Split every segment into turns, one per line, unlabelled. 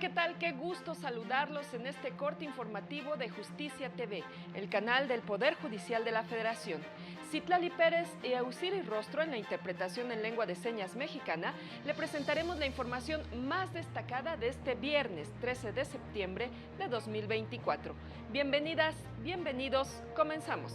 ¿qué tal? Qué gusto saludarlos en este corte informativo de Justicia TV, el canal del Poder Judicial de la Federación. Citlali Pérez y Eusiri Rostro en la interpretación en lengua de señas mexicana, le presentaremos la información más destacada de este viernes 13 de septiembre de 2024. Bienvenidas, bienvenidos, comenzamos.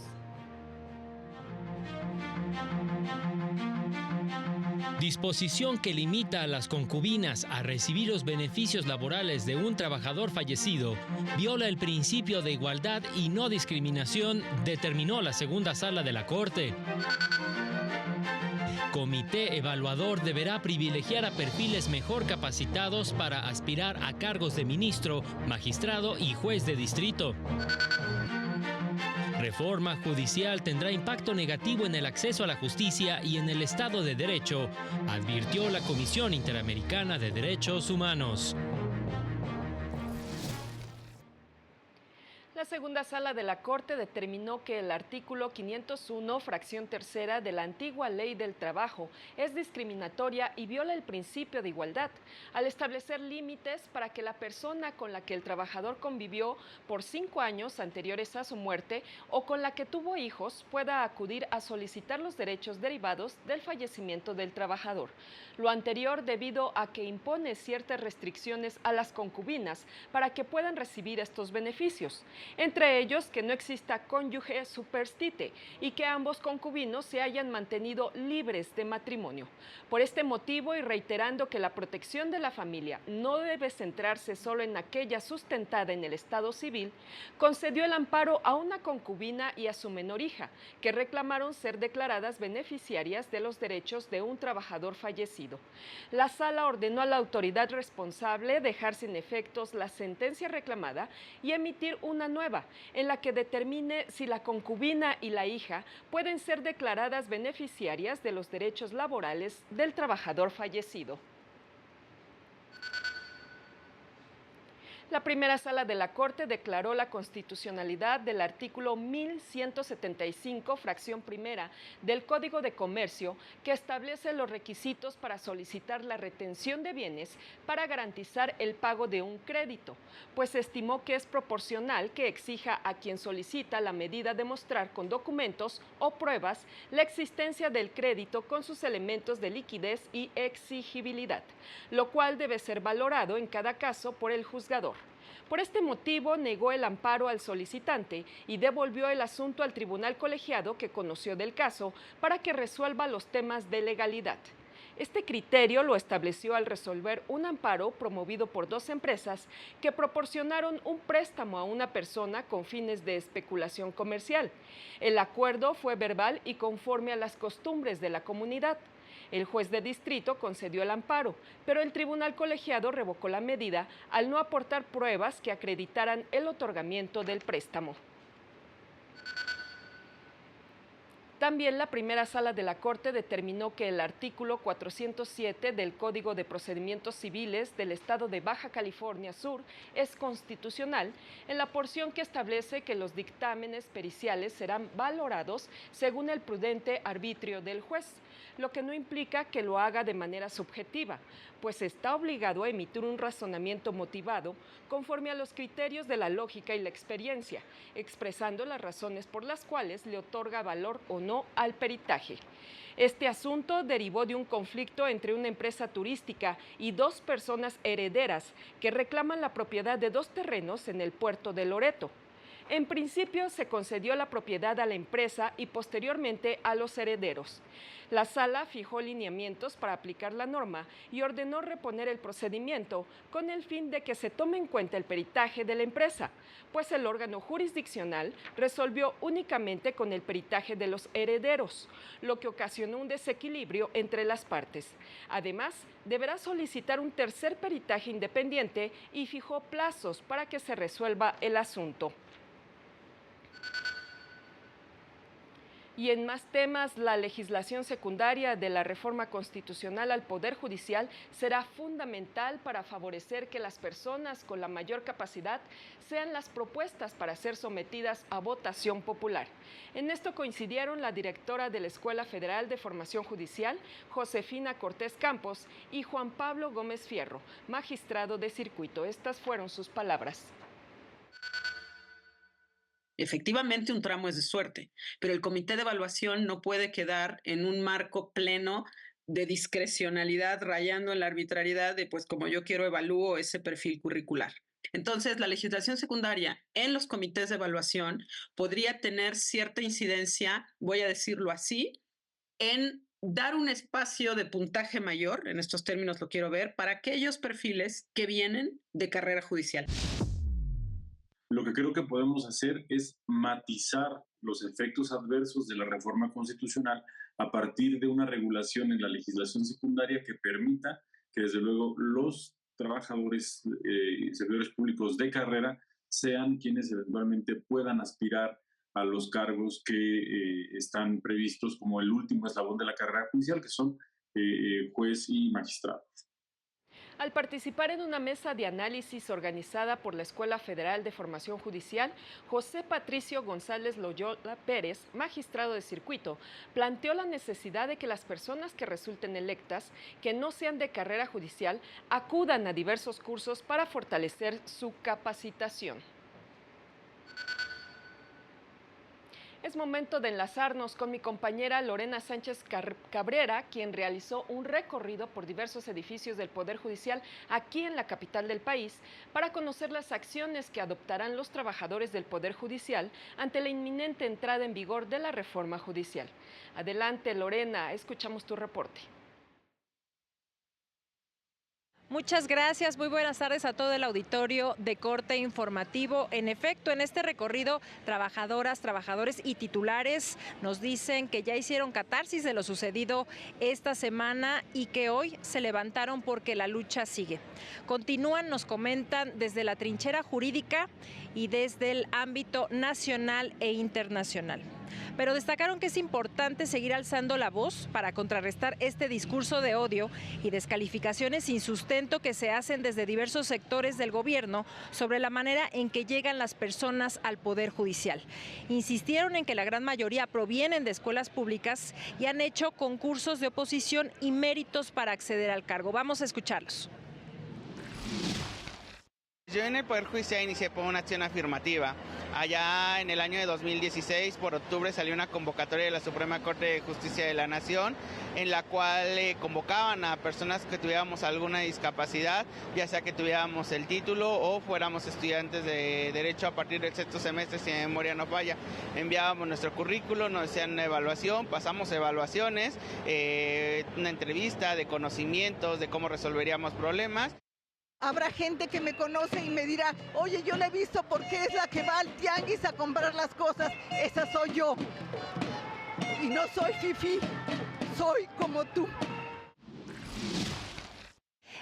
Disposición que limita a las concubinas a recibir los beneficios laborales de un trabajador fallecido viola el principio de igualdad y no discriminación, determinó la segunda sala de la Corte. Comité evaluador deberá privilegiar a perfiles mejor capacitados para aspirar a cargos de ministro, magistrado y juez de distrito. Reforma judicial tendrá impacto negativo en el acceso a la justicia y en el Estado de Derecho, advirtió la Comisión Interamericana de Derechos Humanos.
La segunda sala de la Corte determinó que el artículo 501, fracción tercera de la antigua Ley del Trabajo es discriminatoria y viola el principio de igualdad, al establecer límites para que la persona con la que el trabajador convivió por 5 años anteriores a su muerte o con la que tuvo hijos pueda acudir a solicitar los derechos derivados del fallecimiento del trabajador. Lo anterior debido a que impone ciertas restricciones a las concubinas para que puedan recibir estos beneficios. Entre ellos, que no exista cónyuge superstite y que ambos concubinos se hayan mantenido libres de matrimonio. Por este motivo, y reiterando que la protección de la familia no debe centrarse solo en aquella sustentada en el estado civil, concedió el amparo a una concubina y a su menor hija, que reclamaron ser declaradas beneficiarias de los derechos de un trabajador fallecido. La sala ordenó a la autoridad responsable dejar sin efectos la sentencia reclamada y emitir una nueva, en la que determine si la concubina y la hija pueden ser declaradas beneficiarias de los derechos laborales del trabajador fallecido. La primera sala de la Corte declaró la constitucionalidad del artículo 1175, fracción primera, del Código de Comercio, que establece los requisitos para solicitar la retención de bienes para garantizar el pago de un crédito, pues estimó que es proporcional que exija a quien solicita la medida demostrar con documentos o pruebas la existencia del crédito con sus elementos de liquidez y exigibilidad, lo cual debe ser valorado en cada caso por el juzgador. Por este motivo, negó el amparo al solicitante y devolvió el asunto al tribunal colegiado que conoció del caso para que resuelva los temas de legalidad. Este criterio lo estableció al resolver un amparo promovido por 2 empresas que proporcionaron un préstamo a una persona con fines de especulación comercial. El acuerdo fue verbal y conforme a las costumbres de la comunidad. El juez de distrito concedió el amparo, pero el tribunal colegiado revocó la medida al no aportar pruebas que acreditaran el otorgamiento del préstamo. También la primera sala de la Corte determinó que el artículo 407 del Código de Procedimientos Civiles del Estado de Baja California Sur es constitucional en la porción que establece que los dictámenes periciales serán valorados según el prudente arbitrio del juez, lo que no implica que lo haga de manera subjetiva, pues está obligado a emitir un razonamiento motivado conforme a los criterios de la lógica y la experiencia, expresando las razones por las cuales le otorga valor o no al peritaje. Este asunto derivó de un conflicto entre una empresa turística y 2 personas herederas que reclaman la propiedad de 2 terrenos en el puerto de Loreto. En principio se concedió la propiedad a la empresa y posteriormente a los herederos. La sala fijó lineamientos para aplicar la norma y ordenó reponer el procedimiento con el fin de que se tome en cuenta el peritaje de la empresa, pues el órgano jurisdiccional resolvió únicamente con el peritaje de los herederos, lo que ocasionó un desequilibrio entre las partes. Además, deberá solicitar un tercer peritaje independiente y fijó plazos para que se resuelva el asunto. Y en más temas, la legislación secundaria de la reforma constitucional al Poder Judicial será fundamental para favorecer que las personas con la mayor capacidad sean las propuestas para ser sometidas a votación popular. En esto coincidieron la directora de la Escuela Federal de Formación Judicial, Josefina Cortés Campos, y Juan Pablo Gómez Fierro, magistrado de circuito. Estas fueron sus palabras.
Efectivamente, un tramo es de suerte, pero el comité de evaluación no puede quedar en un marco pleno de discrecionalidad, rayando en la arbitrariedad de, pues, como yo quiero, evalúo ese perfil curricular. Entonces, la legislación secundaria en los comités de evaluación podría tener cierta incidencia, voy a decirlo así, en dar un espacio de puntaje mayor, en estos términos lo quiero ver, para aquellos perfiles que vienen de carrera judicial.
Lo que creo que podemos hacer es matizar los efectos adversos de la reforma constitucional a partir de una regulación en la legislación secundaria que permita que, desde luego, los trabajadores y servidores públicos de carrera sean quienes eventualmente puedan aspirar a los cargos que están previstos como el último eslabón de la carrera judicial, que son juez y magistrado.
Al participar en una mesa de análisis organizada por la Escuela Federal de Formación Judicial, José Patricio González Loyola Pérez, magistrado de circuito, planteó la necesidad de que las personas que resulten electas, que no sean de carrera judicial, acudan a diversos cursos para fortalecer su capacitación. Es momento de enlazarnos con mi compañera Lorena Sánchez Cabrera, quien realizó un recorrido por diversos edificios del Poder Judicial aquí en la capital del país para conocer las acciones que adoptarán los trabajadores del Poder Judicial ante la inminente entrada en vigor de la reforma judicial. Adelante, Lorena, escuchamos tu reporte.
Muchas gracias, muy buenas tardes a todo el auditorio de Corte Informativo. En efecto, en este recorrido, trabajadoras, trabajadores y titulares nos dicen que ya hicieron catarsis de lo sucedido esta semana y que hoy se levantaron porque la lucha sigue. Continúan, nos comentan, desde la trinchera jurídica y desde el ámbito nacional e internacional. Pero destacaron que es importante seguir alzando la voz para contrarrestar este discurso de odio y descalificaciones sin sustento que se hacen desde diversos sectores del gobierno sobre la manera en que llegan las personas al Poder Judicial. Insistieron en que la gran mayoría provienen de escuelas públicas y han hecho concursos de oposición y méritos para acceder al cargo. Vamos a escucharlos.
Yo en el Poder Judicial inicié por una acción afirmativa. Allá en el año de 2016, por octubre, salió una convocatoria de la Suprema Corte de Justicia de la Nación, en la cual convocaban a personas que tuviéramos alguna discapacidad, ya sea que tuviéramos el título o fuéramos estudiantes de Derecho a partir del sexto semestre, si mi memoria no falla. Enviábamos nuestro currículo, nos hacían una evaluación, pasamos evaluaciones, una entrevista de conocimientos, de cómo resolveríamos problemas.
Habrá gente que me conoce y me dirá, oye, yo la he visto porque es la que va al tianguis a comprar las cosas. Esa soy yo. Y no soy fifí, soy como tú.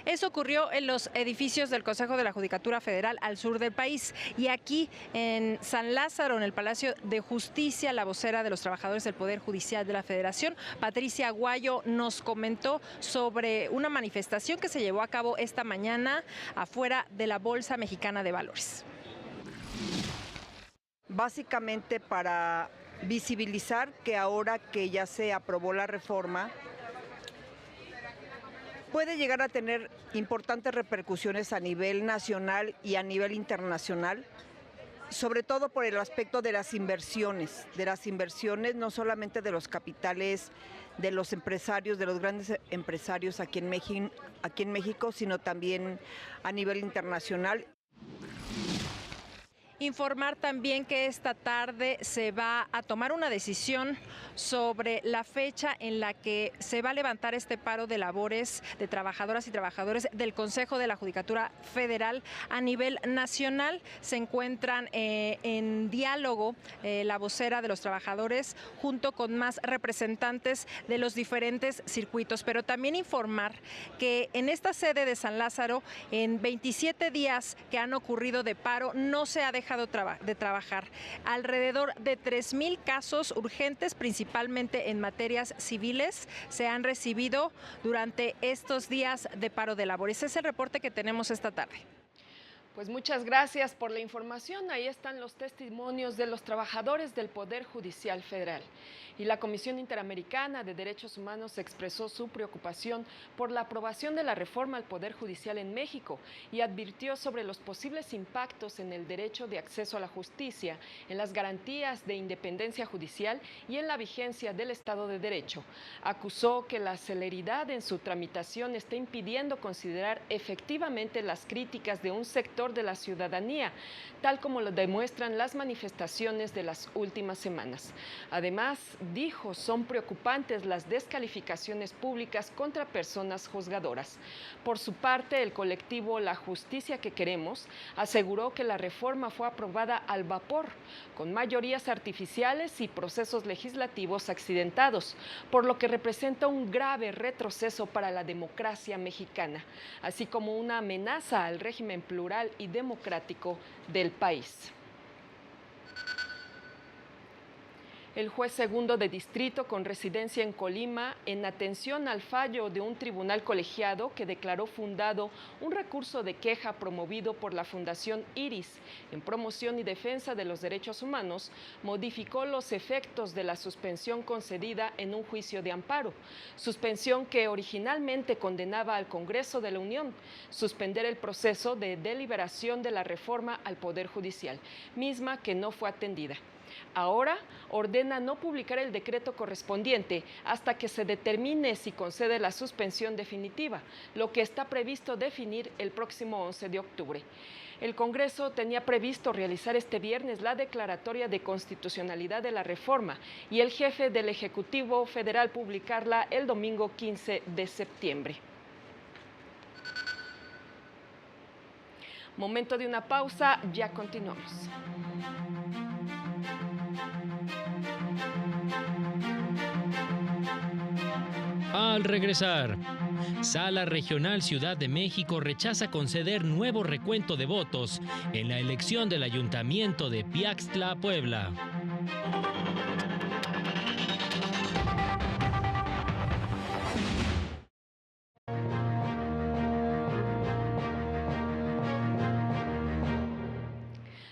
Eso ocurrió en los edificios del Consejo de la Judicatura Federal al sur del país. Y aquí en San Lázaro, en el Palacio de Justicia, la vocera de los trabajadores del Poder Judicial de la Federación, Patricia Aguayo, nos comentó sobre una manifestación que se llevó a cabo esta mañana afuera de la Bolsa Mexicana de Valores.
Básicamente para visibilizar que ahora que ya se aprobó la reforma, puede llegar a tener importantes repercusiones a nivel nacional y a nivel internacional, sobre todo por el aspecto de las inversiones no solamente de los capitales, de los empresarios, de los grandes empresarios aquí en México, sino también a nivel internacional.
Informar también que esta tarde se va a tomar una decisión sobre la fecha en la que se va a levantar este paro de labores de trabajadoras y trabajadores del Consejo de la Judicatura Federal a nivel nacional. Se encuentran en diálogo la vocera de los trabajadores junto con más representantes de los diferentes circuitos, pero también informar que en esta sede de San Lázaro, en 27 días que han ocurrido de paro, no se ha dejado dejado de trabajar. Alrededor de 3,000 casos urgentes, principalmente en materias civiles, se han recibido durante estos días de paro de labores. Es el reporte que tenemos esta tarde.
Pues muchas gracias por la información. Ahí están los testimonios de los trabajadores del Poder Judicial Federal. Y la Comisión Interamericana de Derechos Humanos expresó su preocupación por la aprobación de la reforma al Poder Judicial en México y advirtió sobre los posibles impactos en el derecho de acceso a la justicia, en las garantías de independencia judicial y en la vigencia del Estado de Derecho. Acusó que la celeridad en su tramitación está impidiendo considerar efectivamente las críticas de un sector de la ciudadanía, tal como lo demuestran las manifestaciones de las últimas semanas. Además, dijo, son preocupantes las descalificaciones públicas contra personas juzgadoras. Por su parte, el colectivo La Justicia que Queremos aseguró que la reforma fue aprobada al vapor, con mayorías artificiales y procesos legislativos accidentados, por lo que representa un grave retroceso para la democracia mexicana, así como una amenaza al régimen plural y democrático del país. El juez segundo de distrito con residencia en Colima, en atención al fallo de un tribunal colegiado que declaró fundado un recurso de queja promovido por la Fundación Iris en promoción y defensa de los derechos humanos, modificó los efectos de la suspensión concedida en un juicio de amparo, suspensión que originalmente condenaba al Congreso de la Unión suspender el proceso de deliberación de la reforma al Poder Judicial, misma que no fue atendida. Ahora ordena no publicar el decreto correspondiente hasta que se determine si concede la suspensión definitiva, lo que está previsto definir el próximo 11 de octubre. El Congreso tenía previsto realizar este viernes la declaratoria de constitucionalidad de la reforma y el jefe del Ejecutivo Federal publicarla el domingo 15 de septiembre. Momento de una pausa, ya continuamos.
Al regresar, Sala Regional Ciudad de México rechaza conceder nuevo recuento de votos en la elección del Ayuntamiento de Piaxtla, Puebla.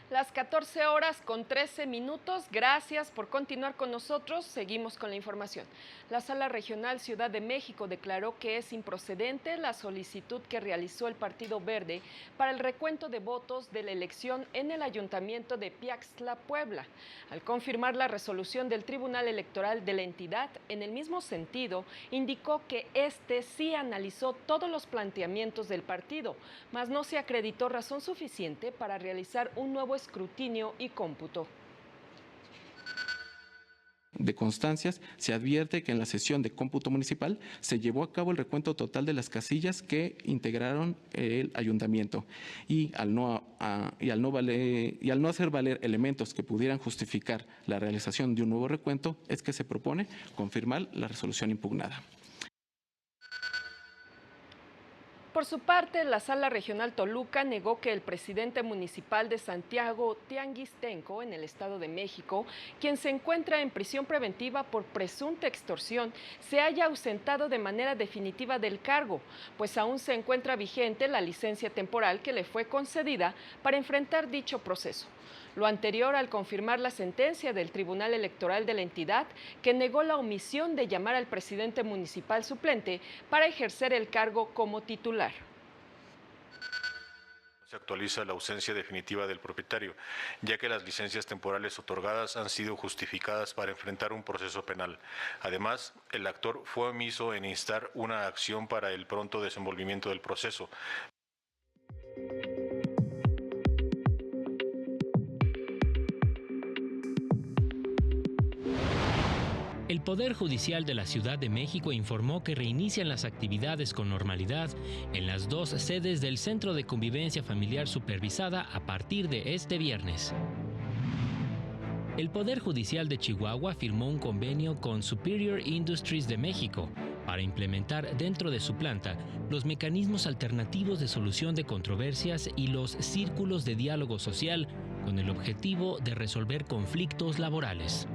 Las 14 horas con 13 minutos. Gracias por continuar con nosotros. Seguimos con la información. La Sala Regional Ciudad de México declaró que es improcedente la solicitud que realizó el Partido Verde para el recuento de votos de la elección en el Ayuntamiento de Piaxtla, Puebla. Al confirmar la resolución del Tribunal Electoral de la entidad, en el mismo sentido, indicó que este sí analizó todos los planteamientos del partido, mas no se acreditó razón suficiente para realizar un nuevo escrutinio y cómputo.
De constancias, se advierte que en la sesión de cómputo municipal se llevó a cabo el recuento total de las casillas que integraron el ayuntamiento y al no hacer valer elementos que pudieran justificar la realización de un nuevo recuento, es que se propone confirmar la resolución impugnada.
Por su parte, la Sala Regional Toluca negó que el presidente municipal de Santiago Tianguistenco, en el Estado de México, quien se encuentra en prisión preventiva por presunta extorsión, se haya ausentado de manera definitiva del cargo, pues aún se encuentra vigente la licencia temporal que le fue concedida para enfrentar dicho proceso. Lo anterior al confirmar la sentencia del Tribunal Electoral de la entidad que negó la omisión de llamar al presidente municipal suplente para ejercer el cargo como titular.
Se actualiza la ausencia definitiva del propietario, ya que las licencias temporales otorgadas han sido justificadas para enfrentar un proceso penal. Además, el actor fue omiso en instar una acción para el pronto desenvolvimiento del proceso.
El Poder Judicial de la Ciudad de México informó que reinician las actividades con normalidad en las dos sedes del Centro de Convivencia Familiar Supervisada a partir de este viernes. El Poder Judicial de Chihuahua firmó un convenio con Superior Industries de México para implementar dentro de su planta los mecanismos alternativos de solución de controversias y los círculos de diálogo social con el objetivo de resolver conflictos laborales.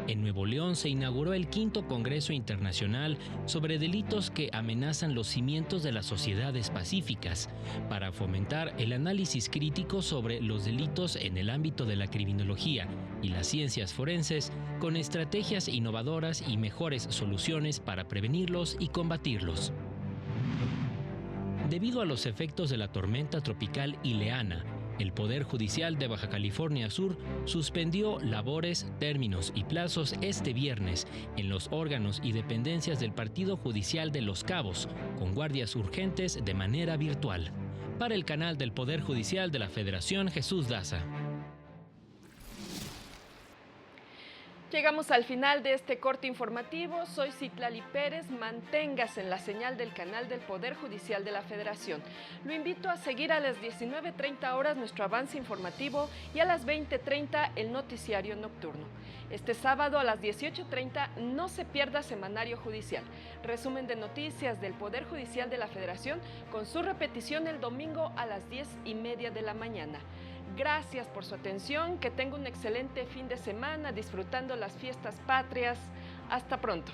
En Nuevo León se inauguró el 5º Congreso Internacional sobre delitos que amenazan los cimientos de las sociedades pacíficas, para fomentar el análisis crítico sobre los delitos en el ámbito de la criminología y las ciencias forenses, con estrategias innovadoras y mejores soluciones para prevenirlos y combatirlos. Debido a los efectos de la tormenta tropical Ileana, el Poder Judicial de Baja California Sur suspendió labores, términos y plazos este viernes en los órganos y dependencias del Partido Judicial de Los Cabos, con guardias urgentes de manera virtual. Para el canal del Poder Judicial de la Federación, Jesús Daza.
Llegamos al final de este corte informativo. Soy Citlali Pérez. Manténgase en la señal del canal del Poder Judicial de la Federación. Lo invito a seguir a las 19:30 horas nuestro avance informativo y a las 20:30 el noticiario nocturno. Este sábado a las 18:30 no se pierda Semanario Judicial, resumen de noticias del Poder Judicial de la Federación, con su repetición el domingo a las 10:30 de la mañana. Gracias por su atención, que tenga un excelente fin de semana disfrutando las fiestas patrias. Hasta pronto.